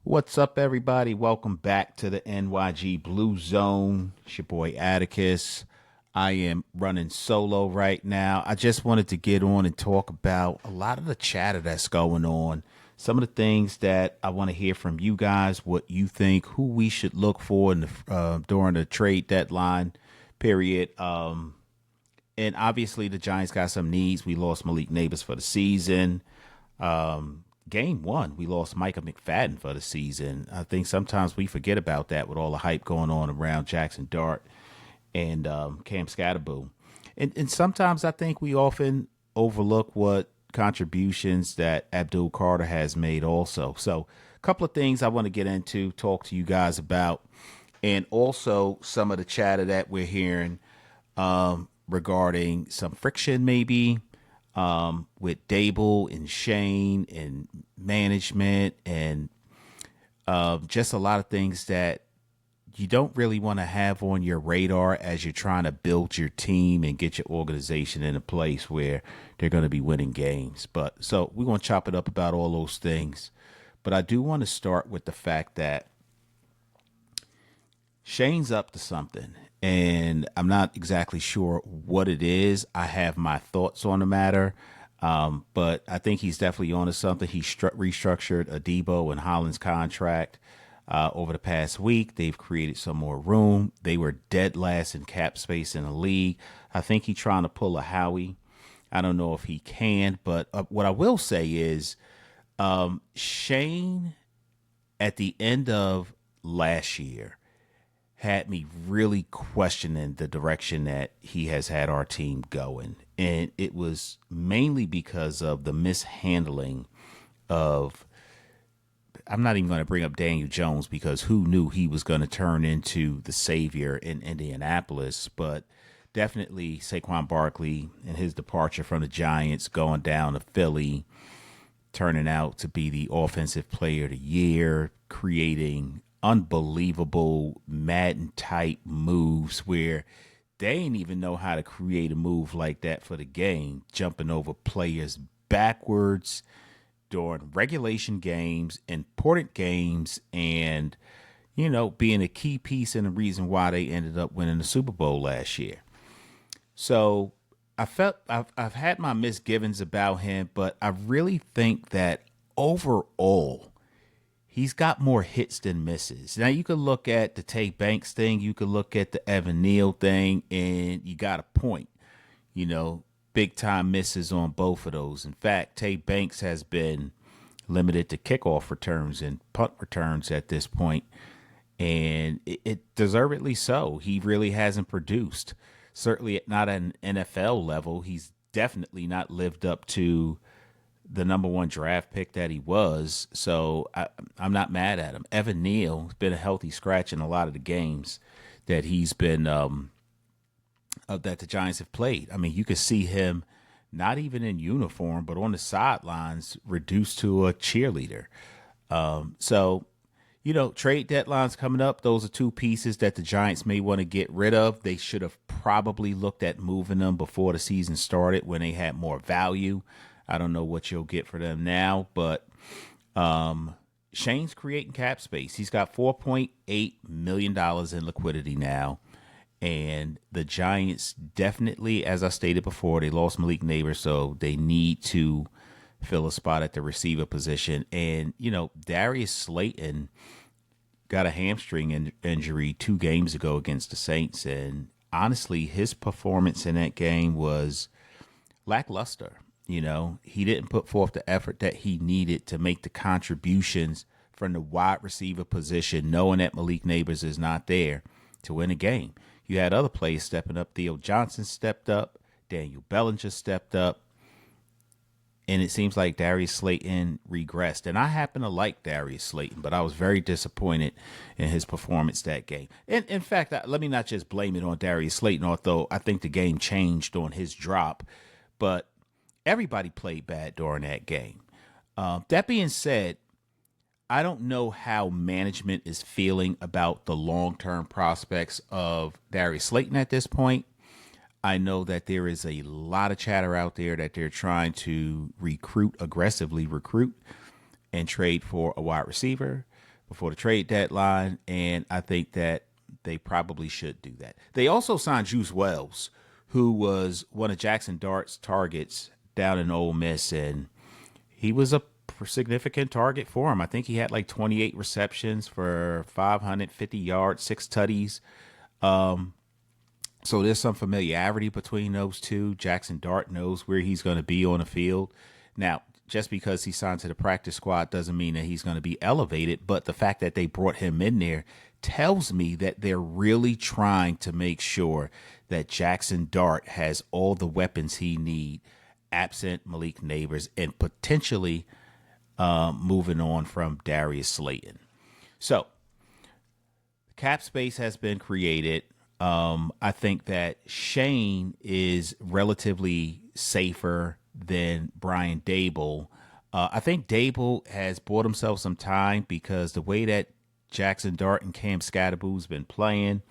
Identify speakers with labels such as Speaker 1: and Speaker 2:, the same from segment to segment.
Speaker 1: What's up, everybody? Welcome back to the NYG Blue Zone. It's your boy Attikis. I am running solo right now. I just wanted to get on and talk about a lot of the chatter that's going on. Some of the things that I want to hear from you guys, what you think, who we should look for during the trade deadline period. And obviously, the Giants got some needs. We lost Malik Neighbors for the season. Game one, we lost Micah McFadden for the season. I think sometimes we forget about that with all the hype going on around Jackson Dart and Cam Scatterboo. And sometimes I think we often overlook what contributions that Abdul Carter has made also. So a couple of things I want to get into, talk to you guys about, and also some of the chatter that we're hearing regarding some friction maybe with Daboll and Shane and management and just a lot of things that you don't really want to have on your radar as you're trying to build your team and get your organization in a place where they're going to be winning games. But so we're going to chop it up about all those things. But I do want to start with the fact that Shane's up to something, and I'm not exactly sure what it is. I have my thoughts on the matter, but I think he's definitely onto something. He restructured a Daboll and Holland's contract over the past week. They've created some more room. They were dead last in cap space in the league. I think he's trying to pull a Howie. I don't know if he can, but what I will say is Shane at the end of last year had me really questioning the direction that he has had our team going. And it was mainly because of the mishandling of, I'm not even going to bring up Daniel Jones because who knew he was going to turn into the savior in Indianapolis, but definitely Saquon Barkley and his departure from the Giants going down to Philly, turning out to be the offensive player of the year, creating unbelievable Madden type moves where they ain't even know how to create a move like that for the game, jumping over players backwards during regulation games, important games, and being a key piece and the reason why they ended up winning the Super Bowl last year. So I've had my misgivings about him, but I really think that overall he's got more hits than misses. Now, you could look at the Tay Banks thing. You could look at the Evan Neal thing, and you got a point. Big time misses on both of those. In fact, Tay Banks has been limited to kickoff returns and punt returns at this point, and it deservedly so. He really hasn't produced. Certainly not at an NFL level. He's definitely not lived up to the number one draft pick that he was. So I'm not mad at him. Evan Neal has been a healthy scratch in a lot of the games that he's been that the Giants have played. I mean, you could see him not even in uniform, but on the sidelines, reduced to a cheerleader. Trade deadlines coming up. Those are two pieces that the Giants may want to get rid of. They should have probably looked at moving them before the season started when they had more value. I don't know what you'll get for them now, but Shane's creating cap space. He's got $4.8 million in liquidity now. And the Giants definitely, as I stated before, they lost Malik Neighbors, so they need to fill a spot at the receiver position. And, Darius Slayton got a hamstring injury 2 games ago against the Saints. And honestly, his performance in that game was lackluster. He didn't put forth the effort that he needed to make the contributions from the wide receiver position, knowing that Malik Neighbors is not there to win a game. You had other players stepping up. Theo Johnson stepped up. Daniel Bellinger stepped up. And it seems like Darius Slayton regressed. And I happen to like Darius Slayton, but I was very disappointed in his performance that game. And in fact, let me not just blame it on Darius Slayton, although I think the game changed on his drop. But everybody played bad during that game. That being said, I don't know how management is feeling about the long-term prospects of Darius Slayton at this point. I know that there is a lot of chatter out there that they're trying to aggressively recruit and trade for a wide receiver. before the trade deadline, and I think that they probably should do that. They also signed Juice Wells, who was one of Jackson Dart's targets down in Ole Miss, and he was a significant target for him. I think he had like 28 receptions for 550 yards, 6 tutties. So there's some familiarity between those two. Jackson Dart knows where he's going to be on the field. Now, just because he signed to the practice squad doesn't mean that he's going to be elevated, but the fact that they brought him in there tells me that they're really trying to make sure that Jackson Dart has all the weapons he needs, absent Malik Neighbors, and potentially moving on from Darius Slayton. So cap space has been created. I think that Shane is relatively safer than Brian Dable. I think Daboll has bought himself some time because the way that Jackson Dart and Cam Scatterboo's been playing,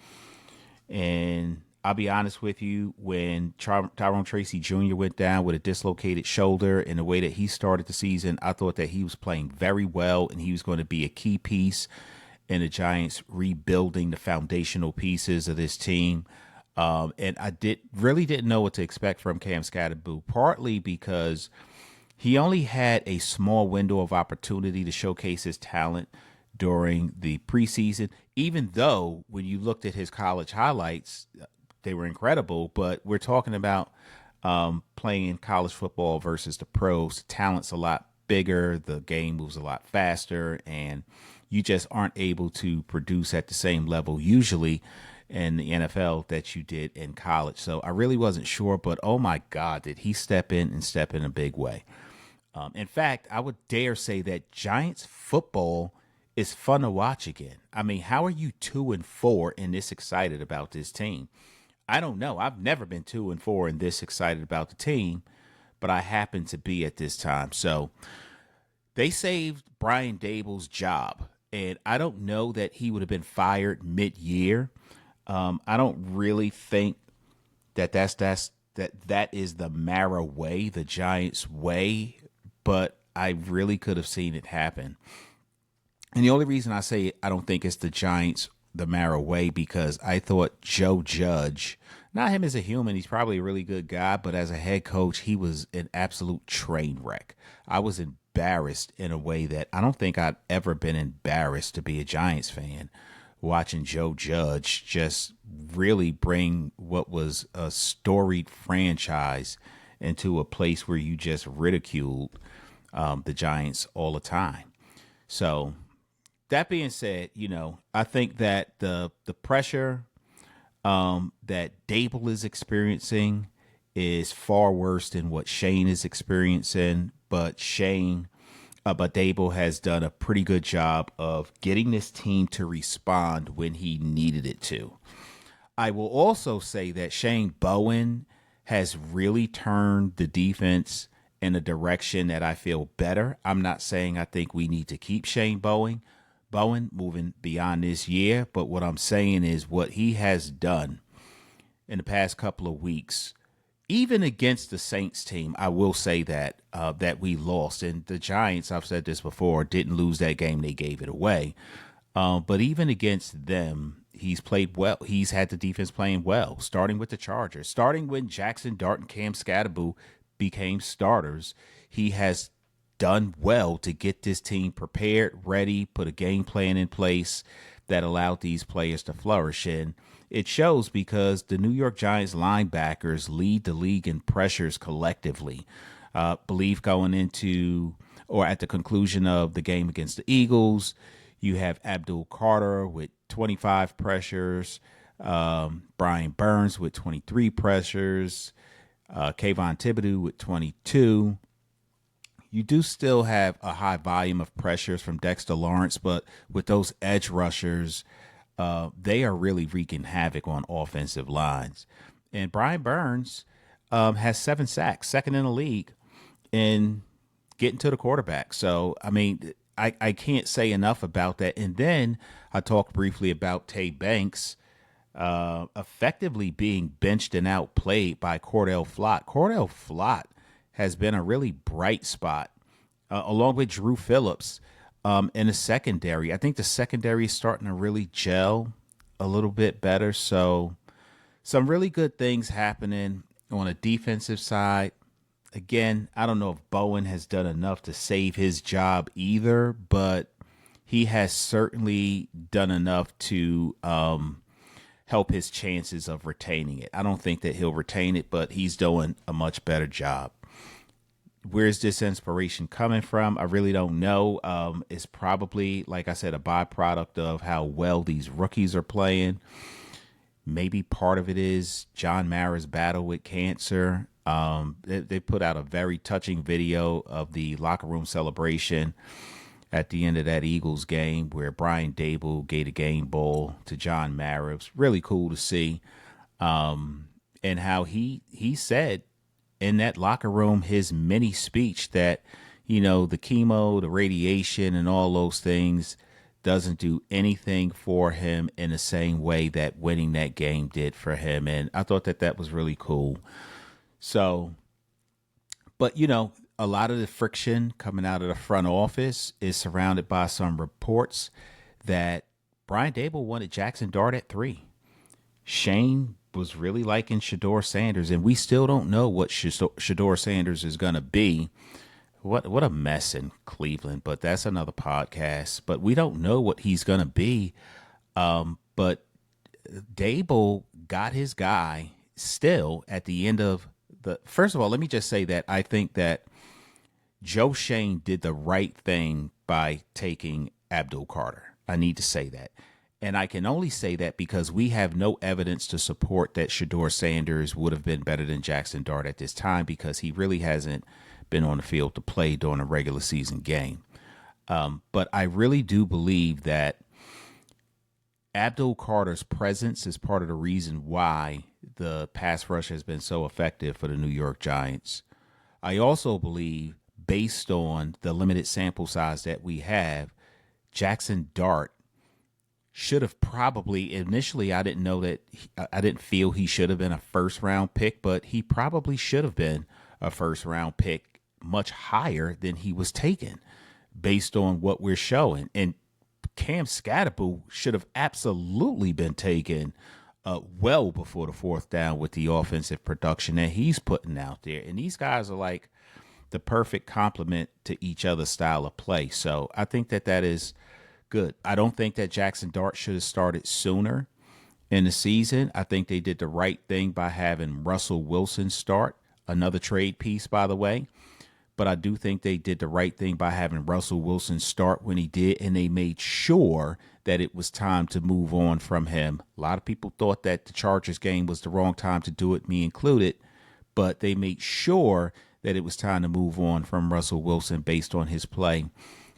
Speaker 1: and I'll be honest with you, when Tyrone Tracy Jr. went down with a dislocated shoulder and the way that he started the season, I thought that he was playing very well and he was going to be a key piece in the Giants rebuilding the foundational pieces of this team. And I really didn't know what to expect from Cam Scatterboo, partly because he only had a small window of opportunity to showcase his talent during the preseason, even though when you looked at his college highlights, they were incredible. But we're talking about playing college football versus the pros. The talent's a lot bigger, the game moves a lot faster, and you just aren't able to produce at the same level usually in the NFL that you did in college. So I really wasn't sure, but oh my God, did he step in a big way. In fact, I would dare say that Giants football is fun to watch again. I mean, how are you 2-4 and this excited about this team? I don't know. I've never been 2-4 and this excited about the team, but I happen to be at this time. So they saved Brian Dable's job, and I don't know that he would have been fired mid-year. I don't really think that that is the Mara way, the Giants way, but I really could have seen it happen. And the only reason I say I don't think it's the Giants the Mara way, because I thought Joe Judge, not him as a human, he's probably a really good guy, but as a head coach, he was an absolute train wreck. I was embarrassed in a way that I don't think I'd ever been embarrassed to be a Giants fan, watching Joe Judge just really bring what was a storied franchise into a place where you just ridiculed the Giants all the time. So that being said, I think that the pressure that Daboll is experiencing is far worse than what Shane is experiencing. But Daboll has done a pretty good job of getting this team to respond when he needed it to. I will also say that Shane Bowen has really turned the defense in a direction that I feel better. I'm not saying I think we need to keep Shane Bowen moving beyond this year, but what I'm saying is what he has done in the past couple of weeks, even against the Saints team, I will say that we lost. And the Giants, I've said this before, didn't lose that game. They gave it away. But even against them, he's played well. He's had the defense playing well, starting with the Chargers. Starting when Jackson Dart and Cam Scatterboo became starters, he has done well to get this team prepared, ready, put a game plan in place that allowed these players to flourish. And it shows because the New York Giants linebackers lead the league in pressures collectively. Believe going into or at the conclusion of the game against the Eagles, you have Abdul Carter with 25 pressures, Brian Burns with 23 pressures, Kayvon Thibodeau with 22. You do still have a high volume of pressures from Dexter Lawrence, but with those edge rushers, they are really wreaking havoc on offensive lines. And Brian Burns has 7 sacks, second in the league, in getting to the quarterback. So, I mean, I can't say enough about that. And then I talked briefly about Tay Banks effectively being benched and outplayed by Cordell Flott. Cordell Flott has been a really bright spot, along with Drew Phillips. In the secondary, I think the secondary is starting to really gel a little bit better. So some really good things happening on a defensive side. Again, I don't know if Bowen has done enough to save his job either, but he has certainly done enough to help his chances of retaining it. I don't think that he'll retain it, but he's doing a much better job. Where's this inspiration coming from? I really don't know. It's probably, like I said, a byproduct of how well these rookies are playing. Maybe part of it is John Mara's battle with cancer. They put out a very touching video of the locker room celebration at the end of that Eagles game where Brian Dable gave a game bowl to John Mara. It was really cool to see. And how he said in that locker room, his mini speech that, the chemo, the radiation and all those things doesn't do anything for him in the same way that winning that game did for him. And I thought that was really cool. So, but a lot of the friction coming out of the front office is surrounded by some reports that Brian Dable wanted Jackson Dart at 3. Shane was really liking Shedeur Sanders, and we still don't know what Shedeur Sanders is going to be. What a mess in Cleveland, but that's another podcast. But we don't know what he's going to be. But Daboll got his guy still at the end of the. First of all, let me just say that I think that Joe Shane did the right thing by taking Abdul Carter. I need to say that. And I can only say that because we have no evidence to support that Shedeur Sanders would have been better than Jackson Dart at this time because he really hasn't been on the field to play during a regular season game. But I really do believe that Abdul Carter's presence is part of the reason why the pass rush has been so effective for the New York Giants. I also believe, based on the limited sample size that we have, Jackson Dart should have probably initially. I didn't feel he should have been a first round pick, but he probably should have been a first round pick much higher than he was taken based on what we're showing. And Cam Scatterbull should have absolutely been taken well before the fourth down with the offensive production that he's putting out there. And these guys are like the perfect complement to each other's style of play. So I think that is good. I don't think that Jackson Dart should have started sooner in the season. I think they did the right thing by having Russell Wilson start. Another trade piece, by the way. But I do think they did the right thing by having Russell Wilson start when he did, and they made sure that it was time to move on from him. A lot of people thought that the Chargers game was the wrong time to do it, me included, but they made sure that it was time to move on from Russell Wilson based on his play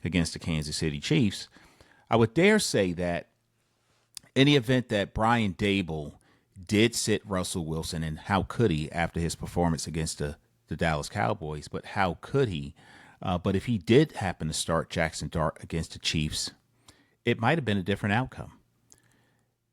Speaker 1: against the Kansas City Chiefs. I would dare say that in the event that Brian Dable did sit Russell Wilson, and how could he after his performance against the Dallas Cowboys, but how could he? But if he did happen to start Jackson Dart against the Chiefs, it might have been a different outcome.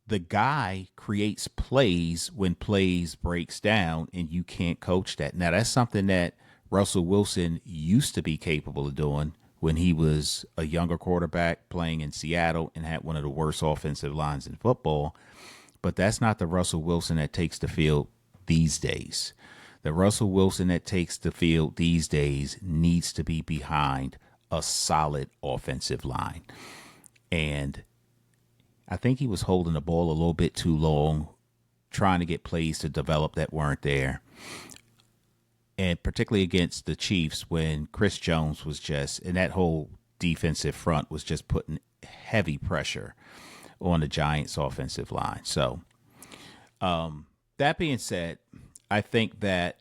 Speaker 1: The guy creates plays when plays breaks down, and you can't coach that. Now, that's something that Russell Wilson used to be capable of doing when he was a younger quarterback playing in Seattle and had one of the worst offensive lines in football. But that's not the Russell Wilson that takes the field these days. The Russell Wilson that takes the field these days needs to be behind a solid offensive line. And I think he was holding the ball a little bit too long, trying to get plays to develop that weren't there. And particularly against the Chiefs when Chris Jones was and that whole defensive front was just putting heavy pressure on the Giants' offensive line. So that being said, I think that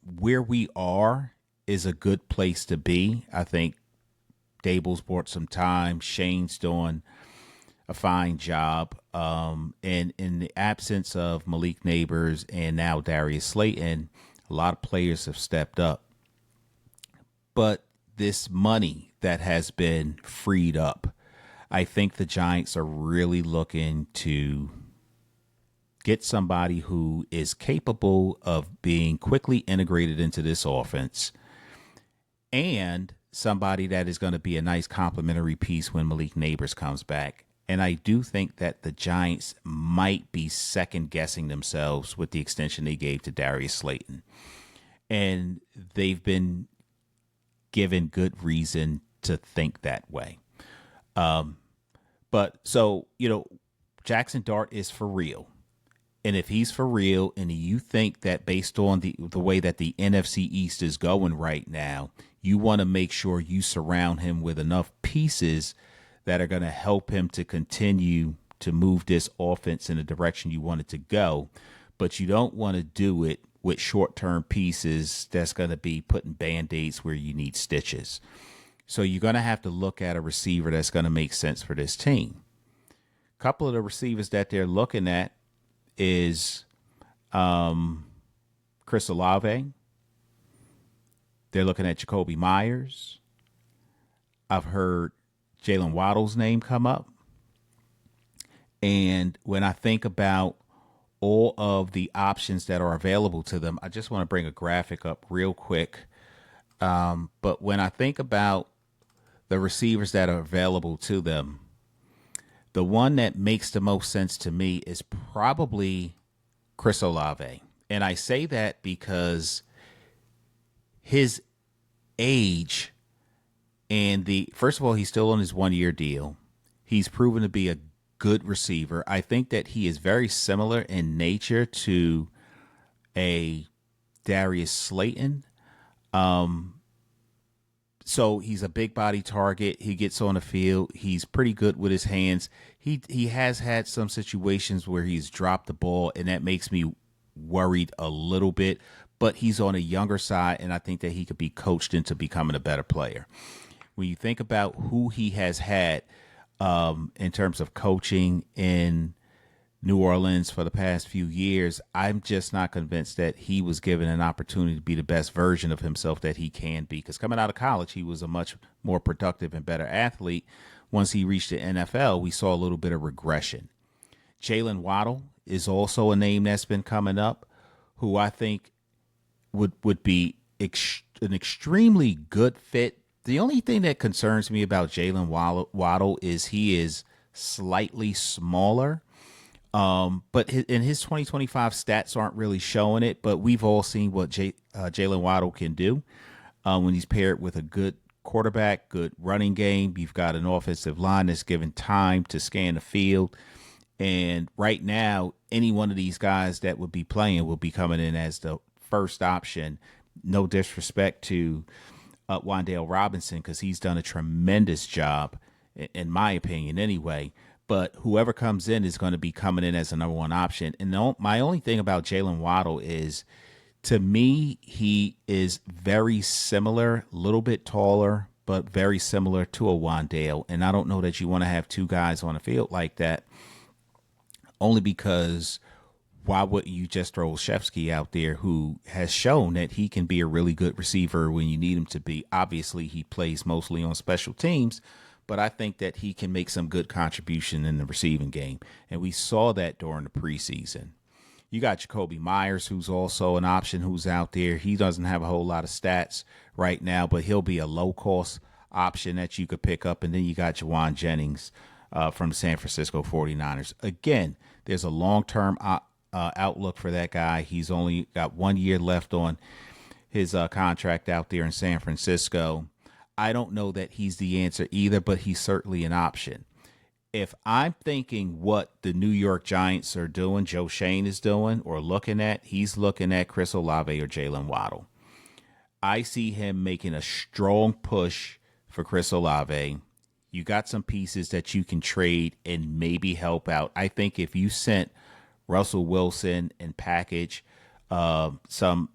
Speaker 1: where we are is a good place to be. I think Daboll's bought some time. Shane's doing a fine job. And in the absence of Malik Neighbors and now Darius Slayton, a lot of players have stepped up. But this money that has been freed up, I think the Giants are really looking to get somebody who is capable of being quickly integrated into this offense and somebody that is going to be a nice complementary piece when Malik Neighbors comes back. And I do think that the Giants might be second guessing themselves with the extension they gave to Darius Slayton. And they've been given good reason to think that way. But so, Jackson Dart is for real. And if he's for real, and you think that based on the way that the NFC East is going right now, you want to make sure you surround him with enough pieces that are going to help him to continue to move this offense in the direction you want it to go. But you don't want to do it with short-term pieces that's going to be putting Band-Aids where you need stitches. So you're going to have to look at a receiver that's going to make sense for this team. A couple of the receivers that they're looking at is Chris Olave. They're looking at Jacoby Myers. I've heard Jalen Waddle's name come up. And when I think about all of the options that are available to them, I just want to bring a graphic up real quick. But when I think about the receivers that are available to them, the one that makes the most sense to me is probably Chris Olave. And I say that because his age and first of all, he's still on his 1-year deal. He's proven to be a good receiver. I think that he is very similar in nature to a Darius Slayton. So he's a big body target. He gets on the field. He's pretty good with his hands. He has had some situations where he's dropped the ball, and that makes me worried a little bit. But he's on a younger side, and I think that he could be coached into becoming a better player. When you think about who he has had in terms of coaching in New Orleans for the past few years, I'm just not convinced that he was given an opportunity to be the best version of himself that he can be. Because coming out of college, he was a much more productive and better athlete. Once he reached the NFL, we saw a little bit of regression. Jalen Waddle is also a name that's been coming up, who I think would be an extremely good fit. The only thing that concerns me about Jalen Waddle is he is slightly smaller. But in his 2025 stats aren't really showing it, but we've all seen what Jalen Waddle can do when he's paired with a good quarterback, good running game. You've got an offensive line that's given time to scan the field. And right now, any one of these guys that would be playing will be coming in as the first option. No disrespect to Wan'Dale Robinson, because he's done a tremendous job, in my opinion anyway. But whoever comes in is going to be coming in as the number one option. And my only thing about Jalen Waddle is, to me, he is very similar, a little bit taller, but very similar to a Wan'Dale. And I don't know that you want to have two guys on the field like that, only because why wouldn't you just throw Olszewski out there, who has shown that he can be a really good receiver when you need him to be? Obviously, he plays mostly on special teams, but I think that he can make some good contribution in the receiving game. And we saw that during the preseason. You got Jacoby Myers, who's also an option, who's out there. He doesn't have a whole lot of stats right now, but he'll be a low-cost option that you could pick up. And then you got Jawan Jennings from the San Francisco 49ers. Again, there's a long-term outlook for that guy. He's only got 1 year left on his contract out there in San Francisco. I don't know that he's the answer either, but he's certainly an option. If I'm thinking what the New York Giants are doing, Joe Shane is doing or looking at, he's looking at Chris Olave or Jalen Waddle. I see him making a strong push for Chris Olave. You got some pieces that you can trade and maybe help out. I think if you sent Russell Wilson and package some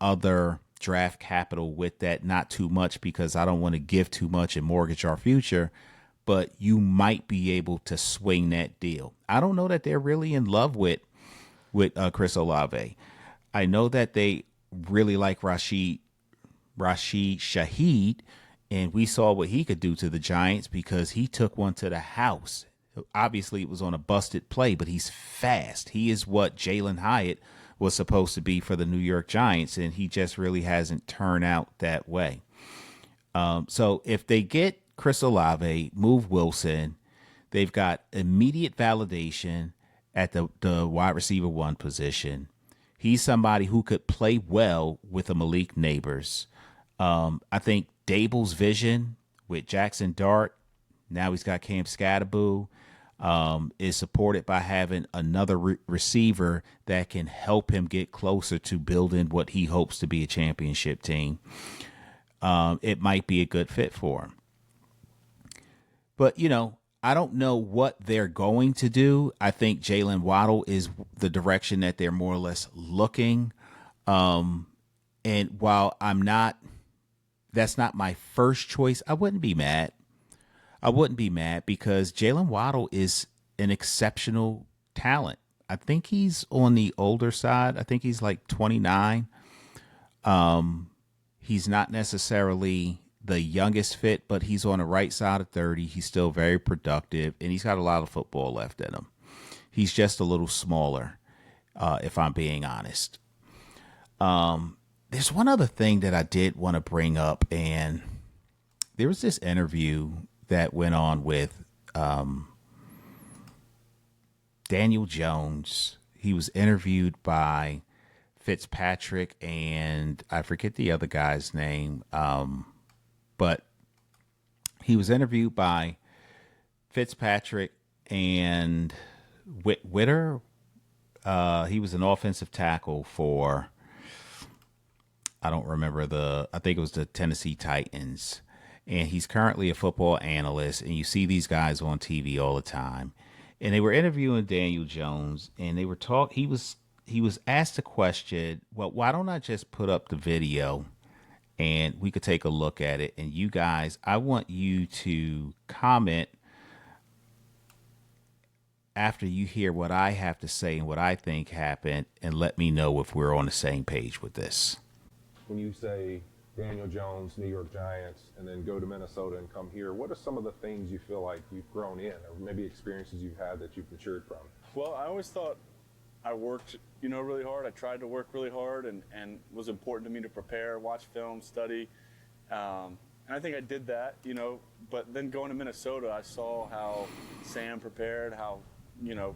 Speaker 1: other draft capital with that, not too much because I don't want to give too much and mortgage our future, but you might be able to swing that deal. I don't know that they're really in love with Chris Olave. I know that they really like Rashid Shaheed, and we saw what he could do to the Giants because he took one to the house. Obviously, it was on a busted play, but he's fast. He is what Jalen Hyatt was supposed to be for the New York Giants, and he just really hasn't turned out that way. So if they get Chris Olave, move Wilson, they've got immediate validation at the wide receiver one position. He's somebody who could play well with a Malik Neighbors. I think Daboll's vision with Jackson Dart, now he's got Cam Scatterboo, is supported by having another receiver that can help him get closer to building what he hopes to be a championship team. It might be a good fit for him. But, I don't know what they're going to do. I think Jalen Waddle is the direction that they're more or less looking. And while that's not my first choice, I wouldn't be mad. I wouldn't be mad because Jalen Waddle is an exceptional talent. I think he's on the older side. I think he's like 29. He's not necessarily the youngest fit, but he's on the right side of 30. He's still very productive, and he's got a lot of football left in him. He's just a little smaller, if I'm being honest. There's one other thing that I did want to bring up, and there was this interview that went on with Daniel Jones. He was interviewed by Fitzpatrick, and I forget the other guy's name, but he was interviewed by Fitzpatrick and Witter. He was an offensive tackle for, I don't remember I think it was the Tennessee Titans. And he's currently a football analyst, and you see these guys on TV all the time. And they were interviewing Daniel Jones, and they were he was asked a question, well, why don't I just put up the video and we could take a look at it? And you guys, I want you to comment after you hear what I have to say and what I think happened, and let me know if we're on the same page with this.
Speaker 2: When you say Daniel Jones, New York Giants, and then go to Minnesota and come here, what are some of the things you feel like you've grown in, or maybe experiences you've had that you've matured from?
Speaker 3: Well, I always thought I worked, really hard. I tried to work really hard, and it was important to me to prepare, watch film, study. And I think I did that, but then going to Minnesota, I saw how Sam prepared, how,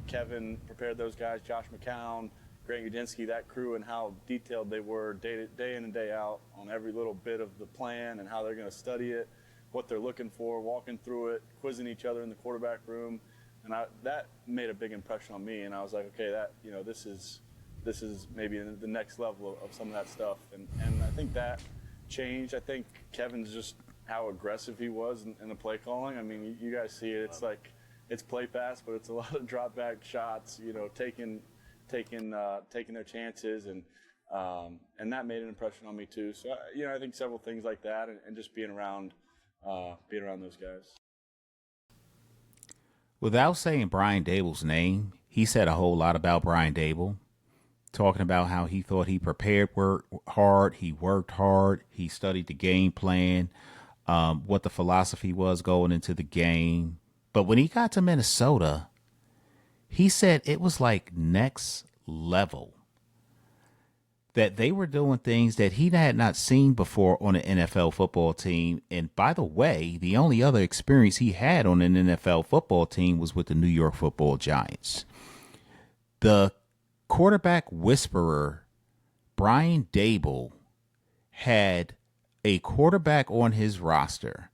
Speaker 3: Kevin prepared those guys, Josh McCown, Grant Udinski, that crew, and how detailed they were day in and day out on every little bit of the plan and how they're going to study it, what they're looking for, walking through it, quizzing each other in the quarterback room. And that made a big impression on me. And I was like, okay, this is maybe the next level of some of that stuff. And I think that changed. I think Kevin's just how aggressive he was in the play calling. I mean, you guys see it. It's like it's play pass, but it's a lot of drop back shots. Taking their chances, and that made an impression on me too. So I think several things like that, and just being around those guys.
Speaker 1: Without saying Brian Dable's name, he said a whole lot about Brian Dable, talking about how he thought he prepared hard, he worked hard, he studied the game plan, what the philosophy was going into the game. But when he got to Minnesota, he said it was like next level, that they were doing things that he had not seen before on an NFL football team. And by the way, the only other experience he had on an NFL football team was with the New York Football Giants. The quarterback whisperer, Brian Dable, had a quarterback on his roster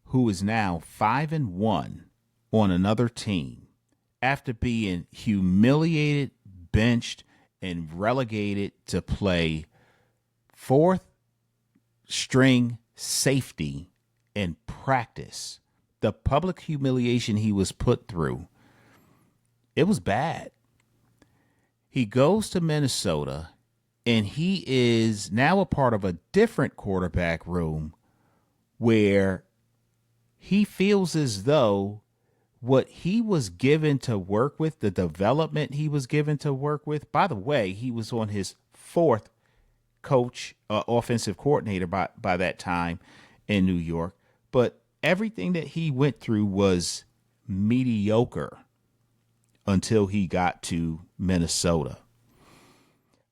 Speaker 1: who is now 5-1 on another team after being humiliated, benched, and relegated to play fourth string safety in practice. The public humiliation he was put through, it was bad. He goes to Minnesota, and he is now a part of a different quarterback room where he feels as though what he was given to work with, the development he was given to work with. By the way, he was on his fourth coach, offensive coordinator by that time in New York. But everything that he went through was mediocre until he got to Minnesota.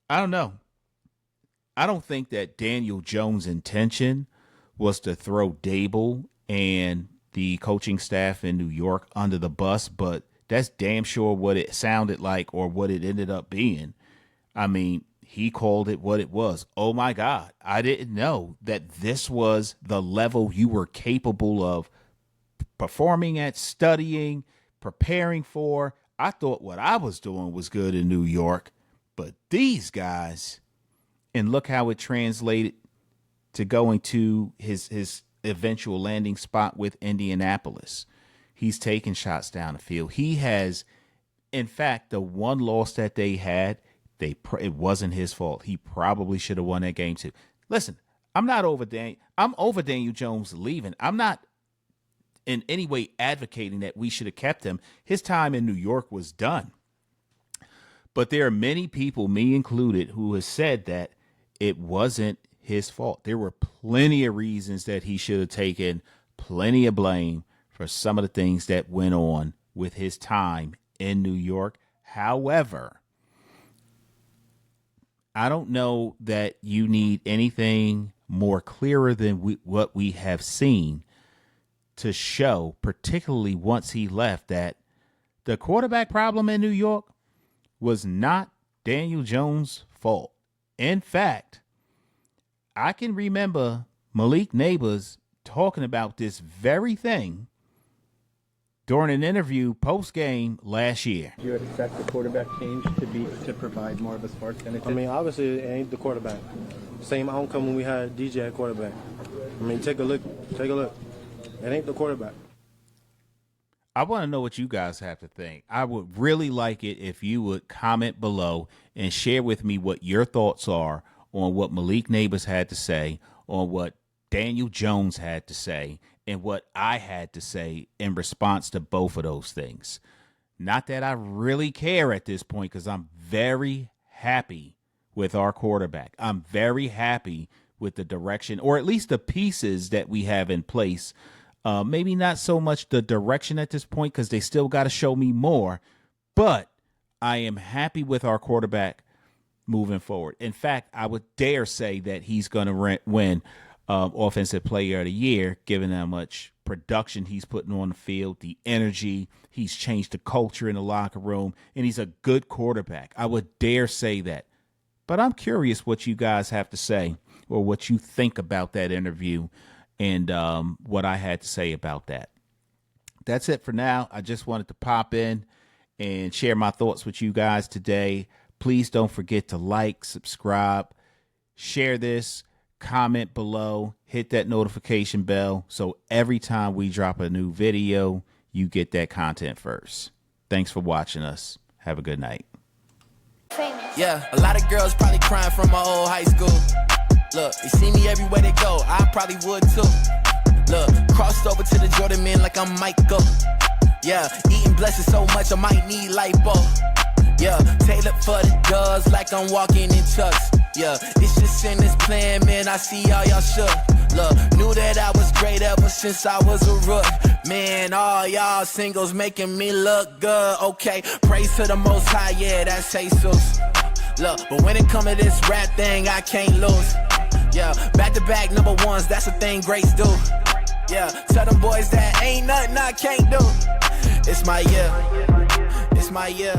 Speaker 1: I don't know. I don't think that Daniel Jones' intention was to throw Daboll and the coaching staff in New York under the bus, but that's damn sure what it sounded like or what it ended up being. I mean, he called it what it was. Oh my God, I didn't know that this was the level you were capable of performing at, studying, preparing for. I thought what I was doing was good in New York, but these guys, and look how it translated to going to his eventual landing spot with Indianapolis. He's taking shots down the field. He has, in fact, the one loss that they had, it wasn't his fault. He probably should have won that game too. Listen, I'm over Daniel Jones leaving. I'm not in any way advocating that we should have kept him. His time in New York was done. But there are many people, me included, who have said that it wasn't his fault. There were plenty of reasons that he should have taken plenty of blame for some of the things that went on with his time in New York. However, I don't know that you need anything more clearer than what we have seen to show, particularly once he left, that the quarterback problem in New York was not Daniel Jones' fault. In fact, I can remember Malik Nabers talking about this very thing during an interview post-game last year.
Speaker 4: Do you expect the quarterback change to provide more of a spark than it did?
Speaker 5: I mean, obviously, it ain't the quarterback. Same outcome when we had DJ at quarterback. I mean, take a look. It ain't the quarterback.
Speaker 1: I want to know what you guys have to think. I would really like it if you would comment below and share with me what your thoughts are on what Malik Nabers had to say, on what Daniel Jones had to say, and what I had to say in response to both of those things. Not that I really care at this point, because I'm very happy with our quarterback. I'm very happy with the direction, or at least the pieces that we have in place. Maybe not so much the direction at this point, because they still got to show me more, but I am happy with our quarterback moving forward. In fact, I would dare say that he's going to win Offensive Player of the Year, given how much production he's putting on the field, the energy. He's changed the culture in the locker room, and he's a good quarterback. I would dare say that. But I'm curious what you guys have to say, or what you think about that interview, and what I had to say about that. That's it for now. I just wanted to pop in and share my thoughts with you guys today. Please don't forget to like, subscribe, share this, comment below, hit that notification bell, so every time we drop a new video, you get that content first. Thanks for watching us. Have a good night.
Speaker 6: Yeah, a lot of girls probably crying from my old high school. Look, they see me everywhere they go, I probably would too. Look, crossed over to the Jordan men like I'm Michael. Yeah, eating blessings so much I might need lipo. Yeah, tailored for the dogs like I'm walking in chucks. Yeah, it's just in this plan, man, I see all y'all shook. Look, knew that I was great ever since I was a rook. Man, all y'all singles making me look good. Okay, praise to the Most High, yeah, that's Jesus. Look, but when it come to this rap thing, I can't lose. Yeah, back-to-back number ones, that's a thing greats do. Yeah, tell them boys that ain't nothing I can't do. It's my year. It's my year.